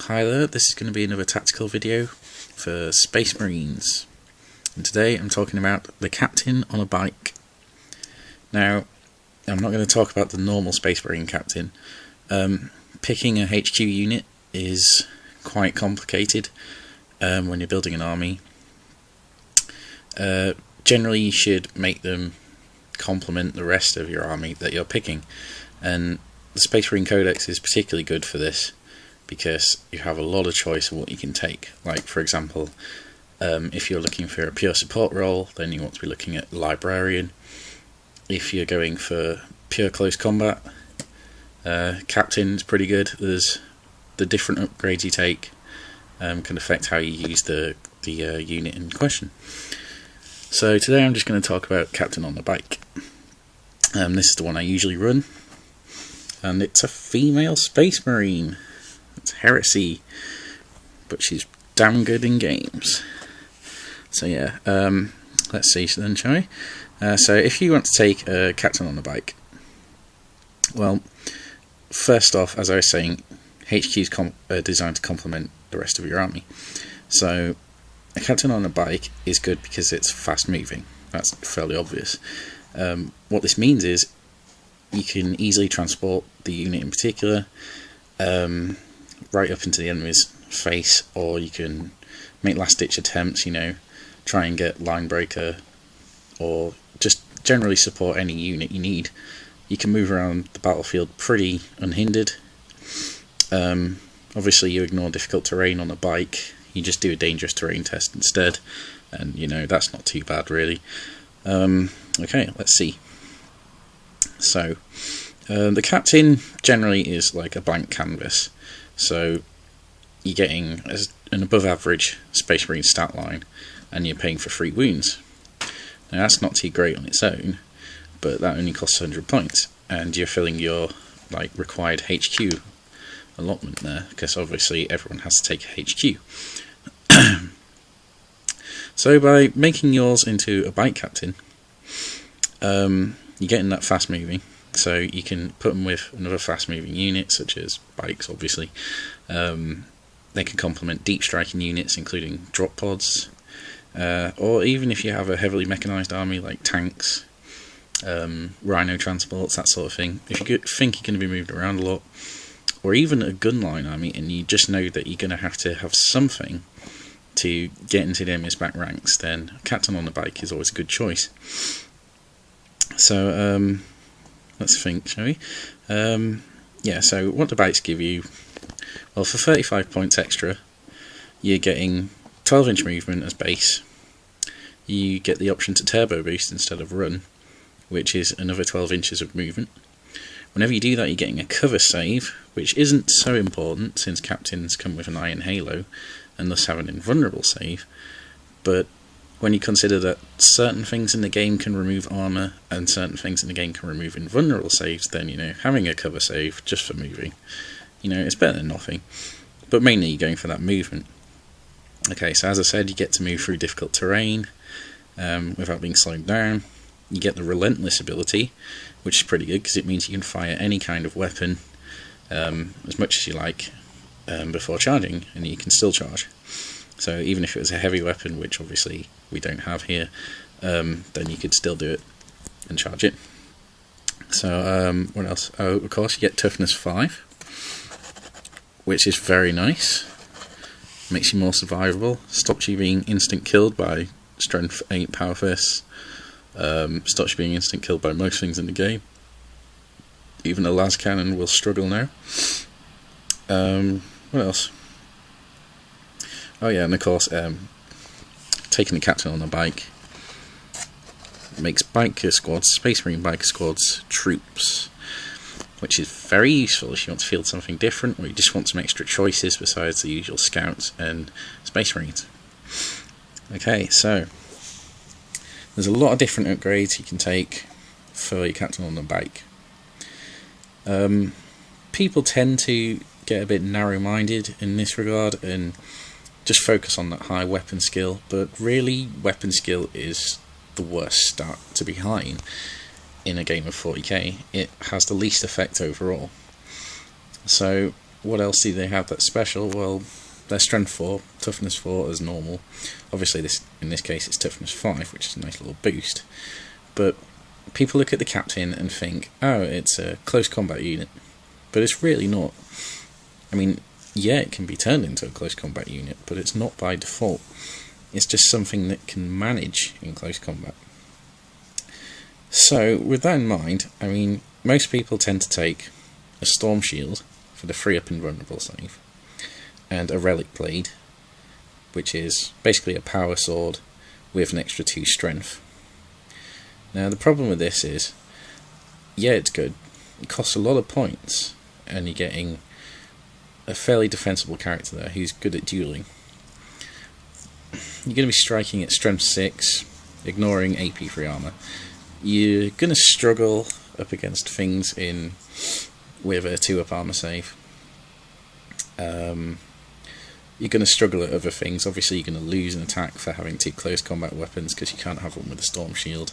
Hi there, this is going to be another tactical video for Space Marines, and today I'm talking about the captain on a bike. Now, I'm not going to talk about the normal Space Marine captain. Picking a HQ unit is quite complicated when you're building an army. Generally you should make them complement the rest of your army that you're picking, and the Space Marine Codex is particularly good for this, because you have a lot of choice of what you can take. Like, for example, if you're looking for a pure support role, then you want to be looking at Librarian. If you're going for pure close combat, Captain's pretty good. There's the different upgrades you take can affect how you use the unit in question. So today I'm just going to talk about Captain on the Bike. This is the one I usually run, and it's a female Space Marine. It's Heresy, but she's damn good in games. So yeah, let's see then, shall we? So if you want to take a Captain on the Bike, well, first off, as I was saying, HQ is designed to complement the rest of your army. So a Captain on a bike is good because it's fast moving. That's fairly obvious. What this means is you can easily transport the unit in particular right up into the enemy's face, or you can make last ditch attempts, try and get line breaker, or just generally support any unit you need. You can move around the battlefield pretty unhindered. Obviously you ignore difficult terrain on a bike, you just do a dangerous terrain test instead, and that's not too bad really. Okay, let's see. So the captain generally is like a blank canvas, so you're getting an above average Space Marine stat line, and you're paying for 3 wounds. Now that's not too great on its own, but that only costs 100 points, and you're filling your required HQ allotment there, because obviously everyone has to take a HQ. So by making yours into a bike captain, you're getting that fast moving, so you can put them with another fast moving unit such as bikes, obviously. They can complement deep striking units including drop pods, or even if you have a heavily mechanized army like tanks, rhino transports, that sort of thing. If you think you're going to be moved around a lot, or even a gunline army, and you just know that you're going to have something to get into the enemy's back ranks, then Captain on the Bike is always a good choice. So let's think, shall we? Yeah, so what do bikes give you? Well, for 35 points extra, you're getting 12-inch movement as base. You get the option to turbo boost instead of run, which is another 12 inches of movement. Whenever you do that, you're getting a cover save, which isn't so important since captains come with an iron halo and thus have an invulnerable save. But when you consider that certain things in the game can remove armor and certain things in the game can remove invulnerable saves, then having a cover save just for moving, it's better than nothing. But mainly you're going for that movement. Okay, so as I said, you get to move through difficult terrain without being slowed down. You get the Relentless ability, which is pretty good because it means you can fire any kind of weapon as much as you like before charging, and you can still charge. So even if it was a heavy weapon, which obviously we don't have here, then you could still do it and charge it. So what else? Oh, of course, you get Toughness 5, which is very nice. Makes you more survivable. Stops you being instant killed by Strength 8 Power Fists. Stops you being instant killed by most things in the game. Even a las cannon will struggle now. What else? Oh yeah, and of course, taking the captain on the bike makes biker squads, Space Marine biker squads, troops, which is very useful if you want to field something different, or you just want some extra choices besides the usual scouts and Space Marines. Okay, so there's a lot of different upgrades you can take for your captain on the bike. People tend to get a bit narrow-minded in this regard and just focus on that high weapon skill, but really weapon skill is the worst stat to be high in a game of 40k. It has the least effect overall. So what else do they have that's special? Well, they're strength 4, toughness 4 as normal. Obviously, in this case it's toughness 5, which is a nice little boost. But people look at the captain and think, oh, it's a close combat unit. But it's really not. I mean, yeah, it can be turned into a close combat unit, but it's not by default. It's just something that can manage in close combat. So, with that in mind, I mean, most people tend to take a Storm Shield for the free up invulnerable save, and a Relic Blade, which is basically a power sword with an extra 2 strength. Now, the problem with this is, yeah, it's good. It costs a lot of points, and you're getting a fairly defensible character there who's good at dueling. You're going to be striking at strength 6, ignoring AP free armor. You're going to struggle up against things with a 2-up armor save. You're going to struggle at other things. Obviously, you're going to lose an attack for having 2 close combat weapons because you can't have one with a Storm Shield.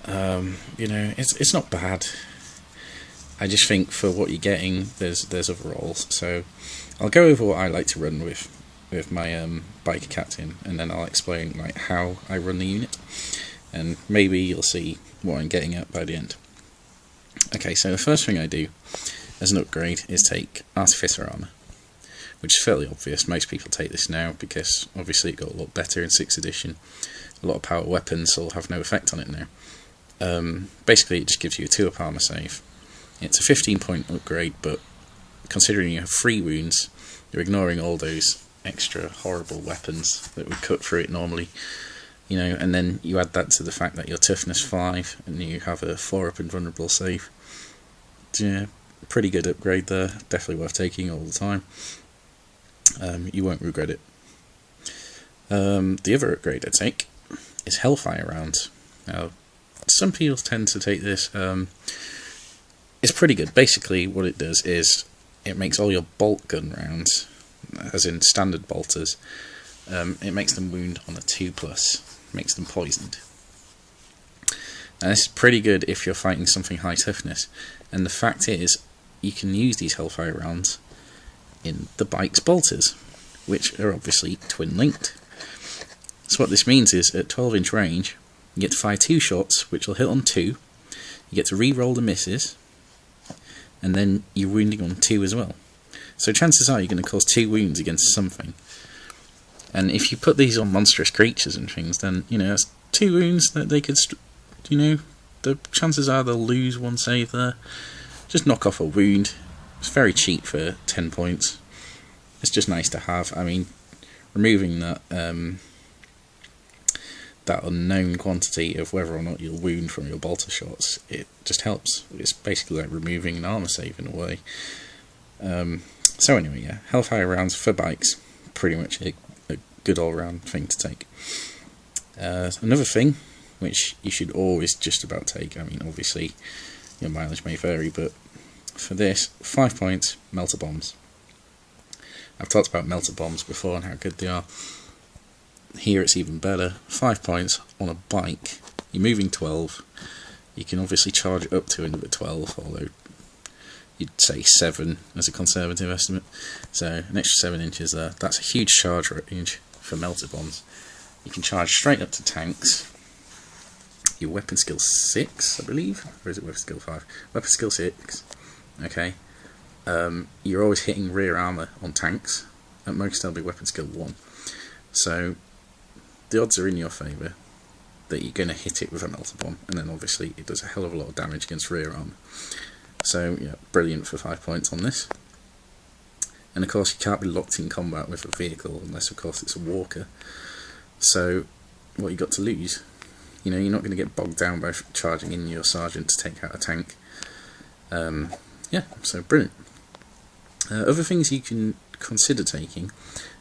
You know, it's not bad. I just think for what you're getting, there's other roles. So I'll go over what I like to run with my biker captain, and then I'll explain like how I run the unit, and maybe you'll see what I'm getting at by the end. Okay, so the first thing I do as an upgrade is take Artificer Armour, which is fairly obvious. Most people take this now because obviously it got a lot better in 6th edition. A lot of power weapons will have no effect on it now. Basically it just gives you a 2-up armour save. It's a 15-point upgrade, but considering you have 3 wounds, you're ignoring all those extra horrible weapons that would cut through it normally. You know, and then you add that to the fact that you're toughness 5 and you have a 4-up invulnerable save. Yeah, pretty good upgrade there. Definitely worth taking all the time. You won't regret it. The other upgrade I take is Hellfire Rounds. Now, some people tend to take this. It's pretty good. Basically, what it does is it makes all your bolt gun rounds, as in standard bolters, it makes them wound on a 2+, makes them poisoned. Now, this is pretty good if you're fighting something high toughness. And the fact is, you can use these Hellfire Rounds in the bike's bolters, which are obviously twin linked. So what this means is, at 12-inch range, you get to fire 2 shots, which will hit on 2. You get to re-roll the misses, and then you're wounding on 2 as well. So chances are you're going to cause 2 wounds against something. And if you put these on monstrous creatures and things, then, you know, that's 2 wounds that they could, you know, the chances are they'll lose 1 save there. Just knock off a wound. It's very cheap for 10 points. It's just nice to have. I mean, removing that that unknown quantity of whether or not you'll wound from your bolter shots, it just helps. It's basically like removing an armor save in a way. So anyway, yeah, Hellfire Rounds for bikes, pretty much a good all-round thing to take. Another thing, which you should always just about take, I mean, obviously your mileage may vary, but for this, 5 points, Melter Bombs. I've talked about Melter Bombs before and how good they are. Here it's even better. 5 points on a bike. You're moving 12. You can obviously charge up to another 12, although you'd say 7 as a conservative estimate. So an extra 7 inches there. That's a huge charge range for Melter Bombs. You can charge straight up to tanks. Your weapon skill 6, I believe, or is it weapon skill 5? Weapon skill 6. Okay. You're always hitting rear armor on tanks. At most they'll be weapon skill 1. So the odds are in your favour that you're going to hit it with a Melter Bomb, and then obviously it does a hell of a lot of damage against rear armor. So yeah, brilliant for 5 points on this. And of course you can't be locked in combat with a vehicle unless of course it's a walker. So what you got to lose? You know, you're not going to get bogged down by charging in your sergeant to take out a tank. Yeah, so brilliant. Other things you can consider taking,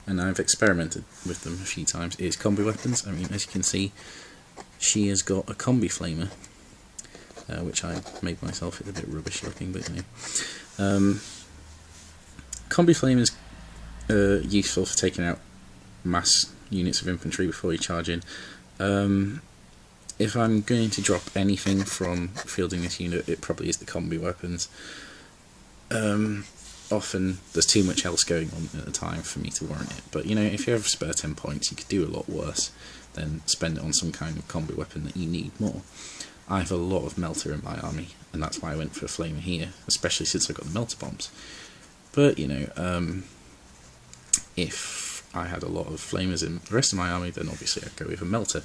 and I've experimented with them a few times, is combi weapons. I mean, as you can see, she has got a combi flamer, which I made myself. It's a bit rubbish looking, but you know. Combi flamers are useful for taking out mass units of infantry before you charge in. If I'm going to drop anything from fielding this unit, it probably is the combi weapons. often there's too much else going on at the time for me to warrant it. But you know, if you have spare 10 points, you could do a lot worse than spend it on some kind of combo weapon that you need more. I have a lot of melter in my army, and that's why I went for a flamer here, especially since I got the melter bombs. But you know, if I had a lot of flamers in the rest of my army, then obviously I'd go with a melter.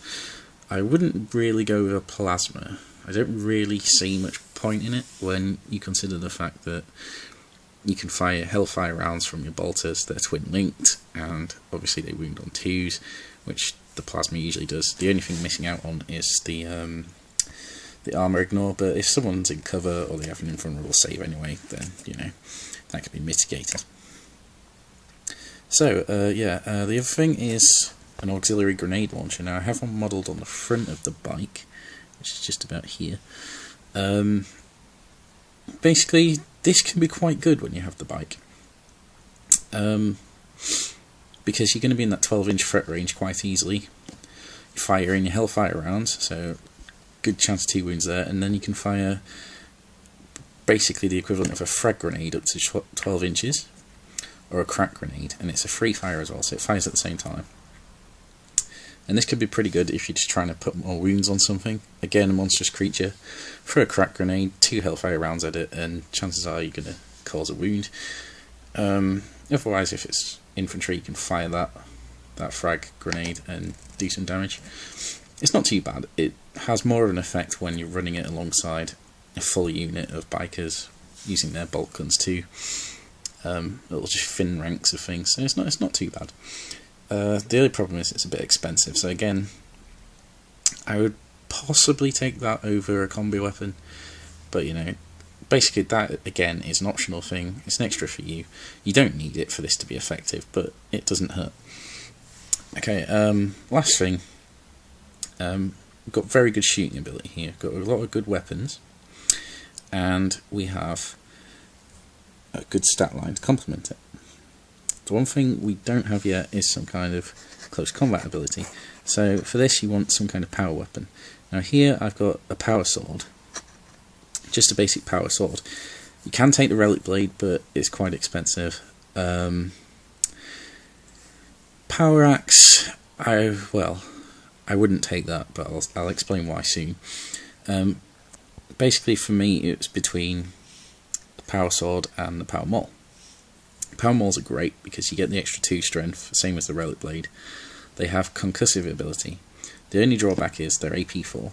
I wouldn't really go with a plasma. I don't really see much point in it when you consider the fact that you can fire hellfire rounds from your bolters. They're twin linked, and obviously they wound on 2s, which the plasma usually does. The only thing missing out on is the armor ignore, but if someone's in cover or they have an invulnerable save anyway, then you know that can be mitigated. So the other thing is an auxiliary grenade launcher. Now I have one modelled on the front of the bike, which is just about here. Basically, this can be quite good when you have the bike, because you're going to be in that 12-inch threat range quite easily. You fire in your hellfire rounds, so good chance of 2 wounds there, and then you can fire basically the equivalent of a frag grenade up to 12 inches, or a crack grenade, and it's a free fire as well, so it fires at the same time. And this could be pretty good if you're just trying to put more wounds on something. Again, a monstrous creature, throw a crack grenade, 2 hellfire rounds at it, and chances are you're going to cause a wound. Otherwise, if it's infantry, you can fire that frag grenade and do some damage. It's not too bad. It has more of an effect when you're running it alongside a full unit of bikers using their bolt guns too. It'll just thin ranks of things, so it's not too bad. The only problem is it's a bit expensive, so again, I would possibly take that over a combi weapon, but you know, basically that again is an optional thing. It's an extra for you. You don't need it for this to be effective, but it doesn't hurt. Okay, last thing, we've got very good shooting ability here, got a lot of good weapons, and we have a good stat line to complement it. The one thing we don't have yet is some kind of close combat ability. So for this you want some kind of power weapon. Now here I've got a power sword, just a basic power sword. You can take the relic blade, but it's quite expensive. Power axe, I wouldn't take that, but I'll explain why soon. Basically for me it's between the power sword and the power maul. Power mauls are great because you get the extra 2 strength, same as the relic blade. They have concussive ability. The only drawback is they're AP 4.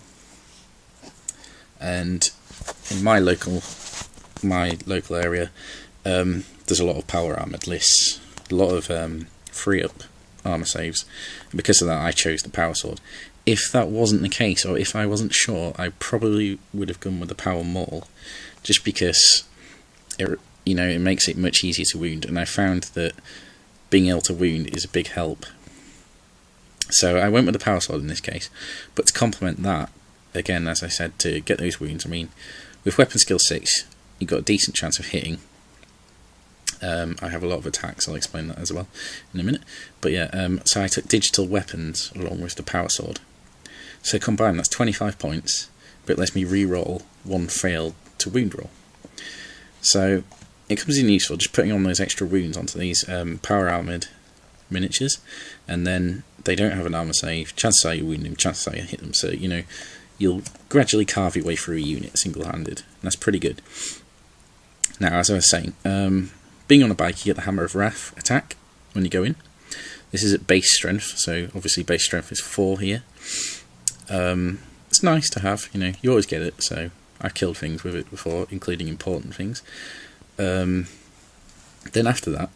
And in my local area, there's a lot of power armoured lists, a lot of free up armour saves. And because of that, I chose the power sword. If that wasn't the case, or if I wasn't sure, I probably would have gone with the power maul, just because it makes it much easier to wound, and I found that being able to wound is a big help. So I went with the power sword in this case, but to complement that, again, as I said, to get those wounds, I mean, with weapon skill 6, you've got a decent chance of hitting. I have a lot of attacks, I'll explain that as well in a minute. But yeah, so I took digital weapons along with the power sword. So combined, that's 25 points, but it lets me re-roll 1 failed to wound roll. So it comes in useful just putting on those extra wounds onto these power armoured miniatures, and then they don't have an armour save. Chances are you wound them, chances are you hit them, so you know you'll gradually carve your way through a unit single-handed, and that's pretty good. Now, as I was saying, being on a bike, you get the Hammer of Wrath attack when you go in. This is at base strength, so obviously base strength is 4 here. It's nice to have, you always get it, so I've killed things with it before, including important things. Then after that,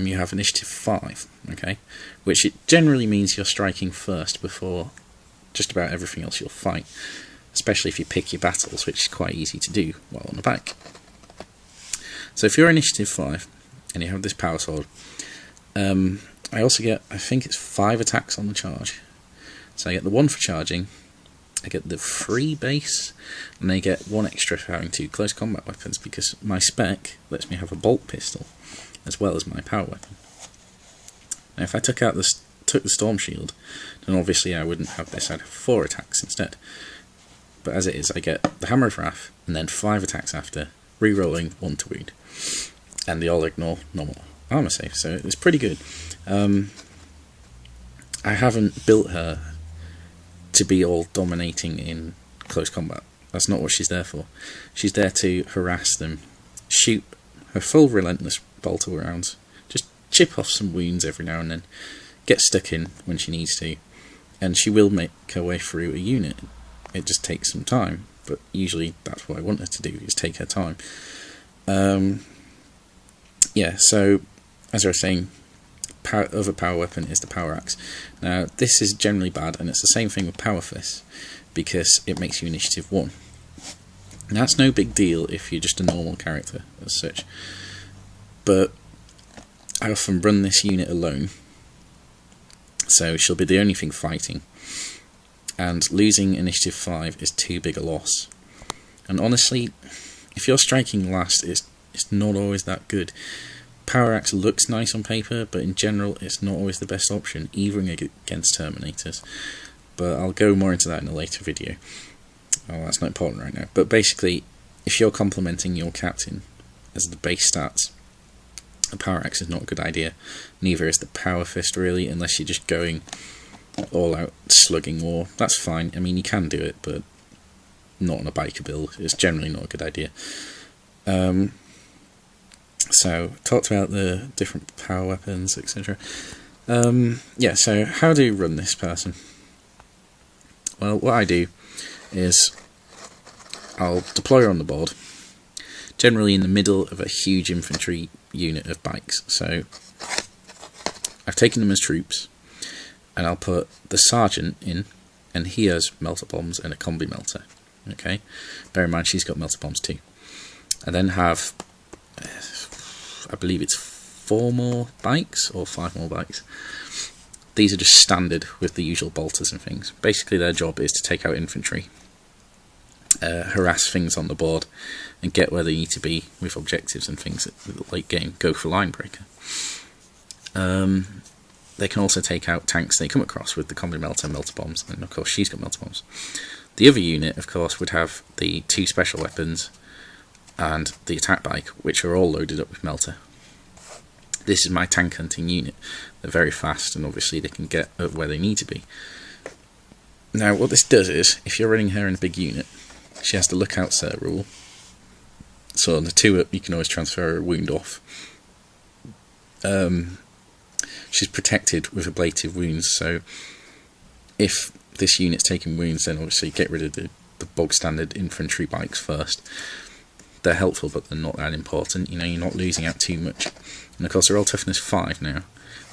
you have initiative 5, okay, which it generally means you're striking first before just about everything else you'll fight, especially if you pick your battles, which is quite easy to do while on the bike. So if you're initiative 5 and you have this power sword, I also get, I think it's 5 attacks on the charge. So I get the 1 for charging, I get the free base, and I get 1 extra for having 2 close combat weapons, because my spec lets me have a bolt pistol as well as my power weapon. Now if I took the storm shield, then obviously I wouldn't have this, I'd have 4 attacks instead. But as it is, I get the Hammer of Wrath, and then 5 attacks after, re-rolling 1 to wound. and they all ignore normal armor save, so it's pretty good. I haven't built her to be all dominating in close combat. That's not what she's there for. She's there to harass them, shoot her full relentless bolt all rounds, just chip off some wounds every now and then, get stuck in when she needs to, and she will make her way through a unit. It just takes some time, but usually that's what I want her to do, is take her time. Yeah, so as I was saying, other power weapon is the power axe. Now this is generally bad, and it's the same thing with power fist, because it makes you initiative 1. Now that's no big deal if you're just a normal character as such, but I often run this unit alone, so she'll be the only thing fighting, and losing initiative 5 is too big a loss. And honestly, if you're striking last, it's not always that good. Power axe looks nice on paper, but in general it's not always the best option, even against Terminators. But I'll go more into that in a later video. Oh, that's not important right now. But basically, if you're complementing your captain as the base stats, a power axe is not a good idea. Neither is the power fist really, unless you're just going all out slugging war. That's fine. I mean, you can do it, but not on a biker build. It's generally not a good idea. So, talked about the different power weapons, etc. Yeah, so how do you run this person? Well, what I do is I'll deploy her on the board, generally in the middle of a huge infantry unit of bikes. So, I've taken them as troops, and I'll put the sergeant in, and he has melter bombs and a combi melter. Okay, bear in mind she's got melter bombs too. I then have, I believe it's 4 more bikes or 5 more bikes. These are just standard with the usual bolters and things. Basically their job is to take out infantry, harass things on the board, and get where they need to be with objectives and things at the late game. Go for line breaker. They can also take out tanks they come across with the combi melter, melter bombs, and of course she's got melter bombs. The other unit, of course, would have the 2 special weapons and the attack bike, which are all loaded up with melter. This is my tank hunting unit. They're very fast, and obviously they can get up where they need to be. Now what this does is, if you're running her in a big unit, she has the lookout sir rule. So on the 2 up you can always transfer a wound off. She's protected with ablative wounds, so if this unit's taking wounds, then obviously get rid of the bog standard infantry bikes first. They're helpful, but they're not that important. You know, you're not losing out too much. And of course they're all toughness 5 now,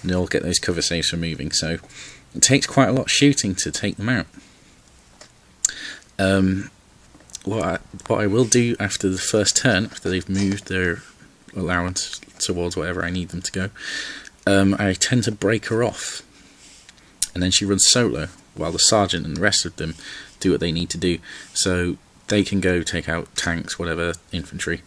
and they all get those cover saves for moving, so it takes quite a lot of shooting to take them out. What I will do after the first turn, after they've moved their allowance towards whatever I need them to go, I tend to break her off, and then she runs solo while the sergeant and the rest of them do what they need to do. So they can go take out tanks, whatever, infantry.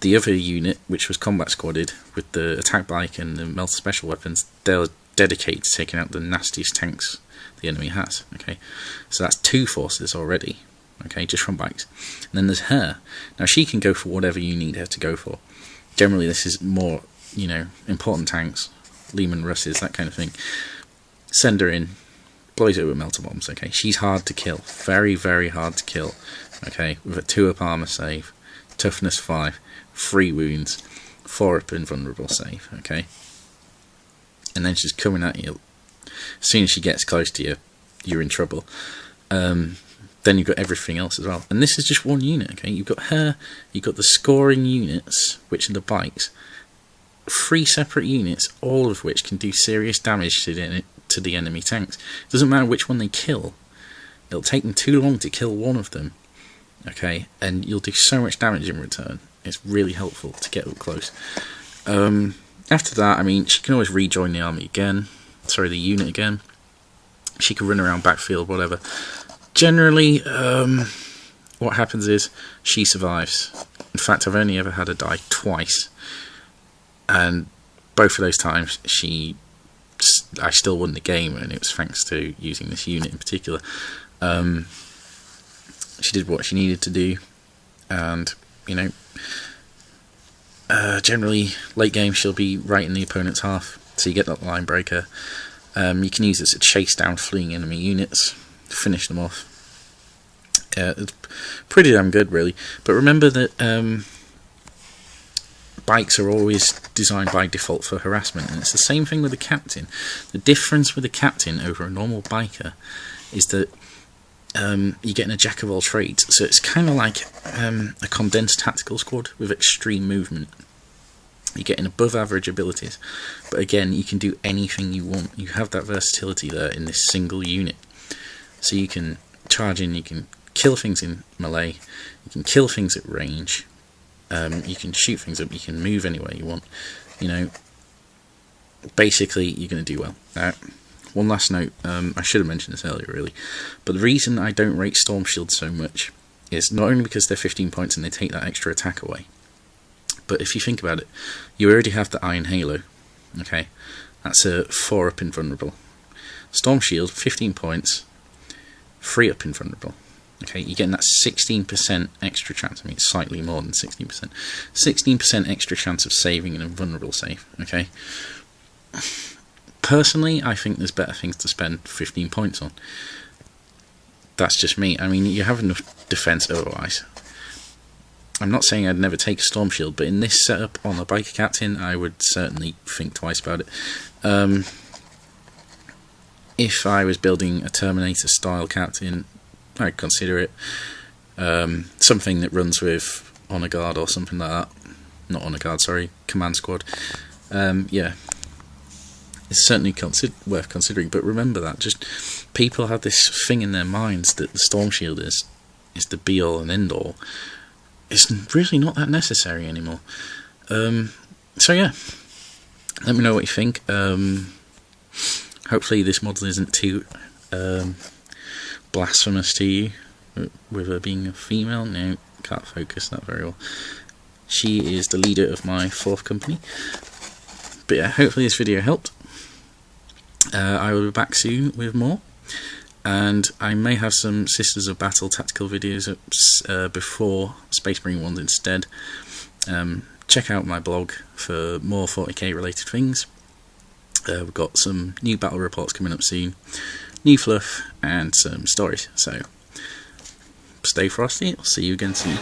The other unit, which was combat squadded with the attack bike and the melter special weapons, they'll dedicate to taking out the nastiest tanks the enemy has. Okay, so that's 2 forces already. Okay, just from bikes. And then there's her. Now she can go for whatever you need her to go for. Generally, this is more, you know, important tanks, Lehman Russes, that kind of thing. Send her in, blows it with melter bombs. Okay, she's hard to kill, very, very hard to kill. Okay, with a 2 up armor save, toughness 5, 3 wounds, 4 up invulnerable save. Okay, and then she's coming at you. As soon as she gets close to you, you're in trouble. Then you've got everything else as well, and this is just one unit. Okay, you've got her, you've got the scoring units, which are the bikes. 3 separate units, all of which can do serious damage to the enemy tanks. It doesn't matter which one they kill. It'll take them too long to kill one of them. Okay, and you'll do so much damage in return. It's really helpful to get up close. After that, I mean, she can always rejoin the army again. Sorry, the unit again. She can run around backfield, whatever. Generally, what happens is she survives. In fact, I've only ever had her die twice, and both of those times I still won the game, and it was thanks to using this unit in particular. She did what she needed to do, and you know, Generally, late game she'll be right in the opponent's half, so you get that line breaker. You can use it to chase down fleeing enemy units, finish them off. It's pretty damn good, really. But remember that bikes are always designed by default for harassment, and it's the same thing with the captain. The difference with the captain over a normal biker is that you're getting a jack of all trades, so it's kind of like a condensed tactical squad with extreme movement. You're getting above average abilities, but again, you can do anything you want. You have that versatility there in this single unit, so you can charge in, you can kill things in melee, you can kill things at range, you can shoot things up, you can move anywhere you want. You know, basically you're going to do well. One last note, I should have mentioned this earlier really, but the reason I don't rate Storm Shields so much is not only because they're 15 points and they take that extra attack away, but if you think about it, you already have the Iron Halo, okay? That's a 4 up invulnerable. Storm Shield, 15 points, 3 up invulnerable. Okay, you're getting that 16% extra chance. I mean, it's slightly more than 16%. 16% extra chance of saving an invulnerable save, okay? Personally, I think there's better things to spend 15 points on. That's just me. I mean, you have enough defense otherwise. I'm not saying I'd never take a Storm Shield, but in this setup on a biker captain, I would certainly think twice about it. If I was building a Terminator style captain, I'd consider it. Something that runs with Honor Guard or something like that. Not Honor Guard, sorry, Command Squad. Yeah, it's certainly worth considering. But remember that just people have this thing in their minds that the Storm Shield is the be all and end all. It's really not that necessary anymore. So yeah, let me know what you think. Hopefully this model isn't too blasphemous to you, with her being a female. No, can't focus that very well. She is the leader of my 4th company. But yeah, hopefully this video helped. I will be back soon with more, and I may have some Sisters of Battle tactical videos up before Space Marine ones instead. Check out my blog for more 40k related things. We've got some new battle reports coming up soon, new fluff, and some stories. So stay frosty. I'll see you again soon.